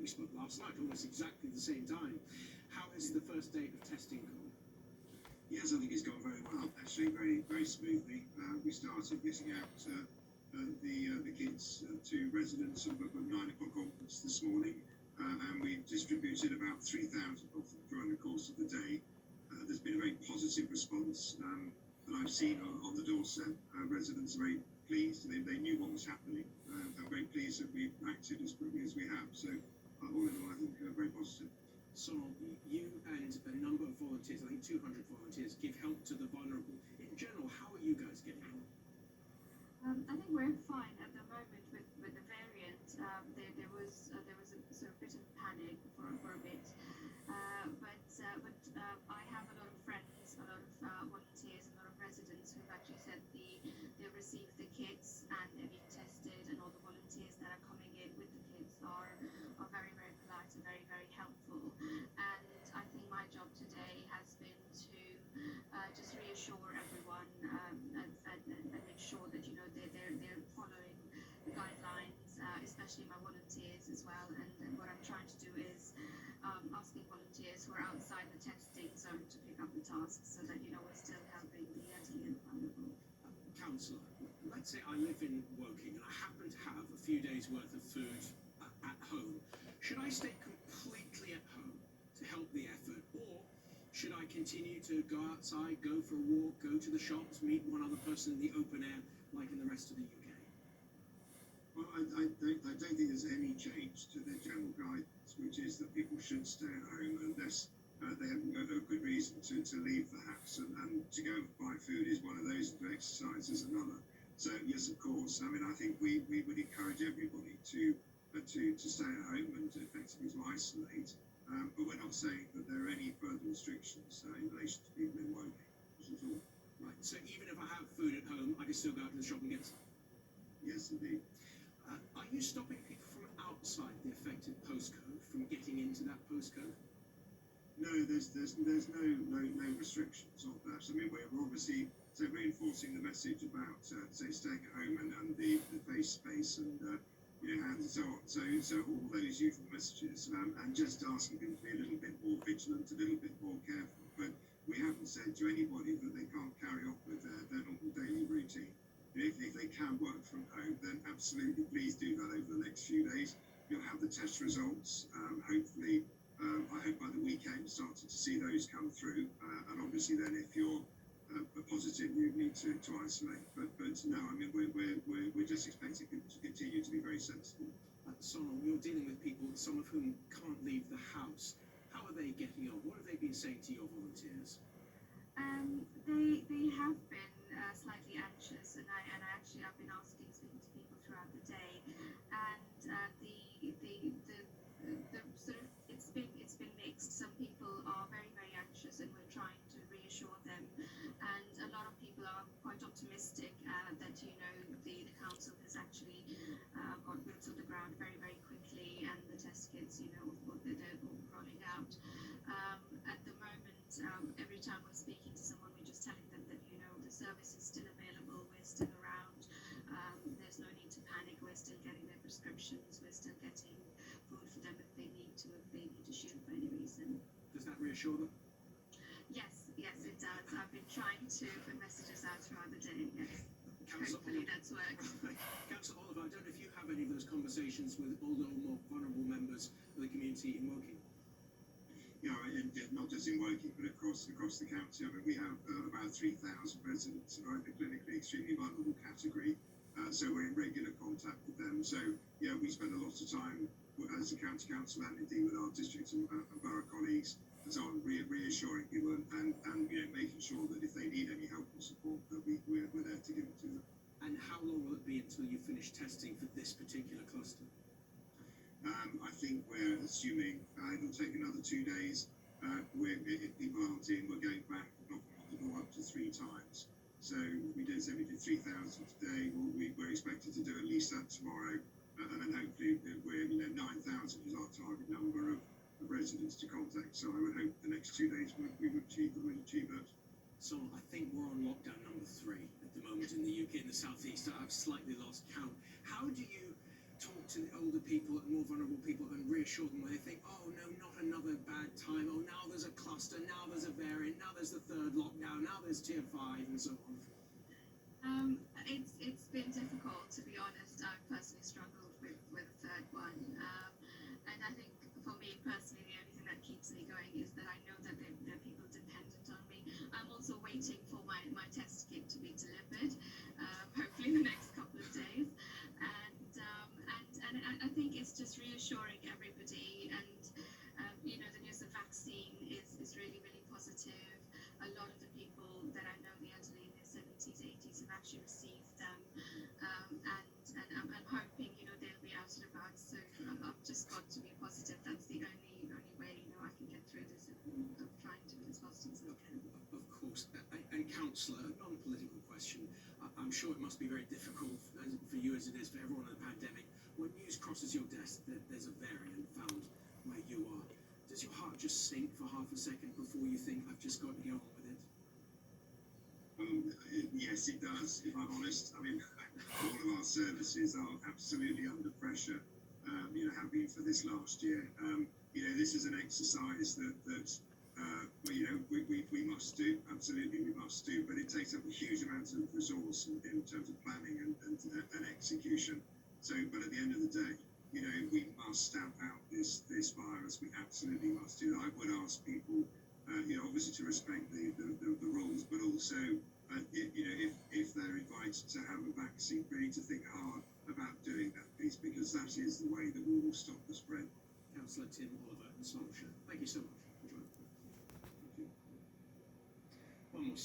we spoke last night, almost exactly the same time. How has the first day of testing gone? Yes, I think it's gone very well, actually, very smoothly. We started getting out the kits to residents at 9 o'clock onwards this morning, and we've distributed about 3,000 of them during the course of the day. There's been a very positive response that I've seen on the doorstep. Residents are very pleased. They knew what was happening. I'm very pleased that we've acted as quickly as we have. So, all in all, I think very positive. So, you and a number of volunteers, I think 200 volunteers, give help to the vulnerable. In general, how are you guys getting on? I think we're fine at the moment with the variant. There was a sort of bit of panic for a bit, but I have a lot of friends, a lot of volunteers, a lot of residents who've actually said they've received the kits and they're being tested, and all the volunteers that are coming in with the kits are very, very polite and very, very helpful. And I think my job today has been to just reassure everyone and make sure that they're following the guidelines, especially my volunteers as well. And what I'm trying to do is asking volunteers who are outside the testing zone to pick up the tasks, so that we're still helping the elderly and vulnerable. Councillor, let's say I live in Woking and I happen to have a few days' worth of food at home. Should I stay completely at home to help the effort, or should I continue to go outside, go for a walk, go to the shops, meet one other person in the open air, like in the rest of the UK? Well, I don't think there's any change to the general guidance, which is that people should stay at home unless they have a good reason to leave the house. And to go and buy food is one of those, and to exercise is another. So, yes, of course. I mean, I think we would encourage everybody to stay at home and effectively to isolate. But we're not saying that there are any further restrictions in relation to people in Woking at all. Right, so even if I have food at home, I can still go out to the shop and get some? Yes, indeed. Are you stopping people from outside the affected postcode from getting into that postcode? No, there's no restrictions on that. I mean, we're obviously reinforcing the message about staying at home and the face space and hands and so on. So all those usual messages, and just asking people to be a little bit more vigilant, a little bit more careful. But we haven't said to anybody that they can't carry on with their normal daily routine. If they can work from home, then absolutely please do that over the next few days. You'll have the test results. Hopefully, I hope by the weekend, starting to see those come through. And obviously, then if you're positive, you need to isolate. But no, I mean we're just expecting people to continue to be very sensible. Sonal, you're dealing with people, some of whom can't leave the house. How are they getting on? What have they been saying to your volunteers? They have been slightly anxious, and I've been speaking to people throughout the day, and the sort of it's been mixed. Some people are very, very anxious, and we're trying to reassure them, and a lot of people are quite optimistic that the council has actually got boots on the ground very, very quickly, and the test kits they're all rolling out. At the moment, every time we're speaking to someone, we're just telling them that the service is still available, we're still around, there's no need to panic, we're still getting their prescriptions, we're still getting food for them if they need to shoot for any reason. Does that reassure them? Yes, it does. I've been trying to put messages out throughout the day, yes. Hopefully that's worked. Councillor Oliver, I don't know if you have any of those conversations with older or more vulnerable members of the community in Woking. Yeah, not just in Woking, but across the county. I mean, we have about 3,000 residents who are in the clinically extremely vulnerable category. So we're in regular contact with them. So, yeah, we spend a lot of time as a county council and indeed with our district and borough colleagues and so on, reassuring people and making sure that if they need any help or support, that we're there to give it to them. And how long will it be until you finish testing for this particular cluster? I think we're assuming it'll take another 2 days. If people aren't in, we're going back, knocking on the door up to 3 times. So we did 3,000 today. We're expected to do at least that tomorrow, and then hopefully we're 9,000 is our target number of residents to contact. So I would hope the next 2 days we would achieve that. So I think we're on lockdown number 3 at the moment in the UK and the South East. I've slightly lost count. How do you talk to the older people and more vulnerable people and reassure them where they think, oh no, not another bad time, oh now there's a cluster, now there's a variant, now there's the third lockdown, now there's tier 5 and so on? It's been difficult, to be honest. I've personally struggled with the third one, and I think for me personally, the only thing that keeps me going is that I know that there are people dependent on me. I'm also waiting for my test kit to be delivered, hopefully in the next couple of days, and I think it's just reassuring everybody, and you know, the news of vaccine is really positive. A lot of the people that I know, the elderly in their 70s, 80s, have actually received them, and I'm hoping, you know, they'll be out and about soon. I've just got to be positive. That's the only way, you know, I can get through this. I'm trying to be as positive as I can. Of course. And councillor, a non-political question. I'm sure it must be very difficult for you as it is for everyone in the pandemic. When news crosses your desk that there's a variant found where you are, does your heart just sink for half a second before you think, I've just got to get on with it? Yes, it does, if I'm honest. I mean, all of our services are absolutely under pressure, you know, have been for this last year. You know, this is an exercise that you know, we must do, absolutely we must do, but it takes up a huge amount of resource in terms of planning and execution. So, but at the end of the day, you know, we must stamp out this virus. We absolutely must do that. I would ask people, you know, obviously to respect the rules, but also, you know, if they're invited to have a vaccine, really to think hard about doing that piece, because that is the way that we will stop the spread. Councillor Tim Oliver in Shropshire. Thank you so much for joining me. One more story.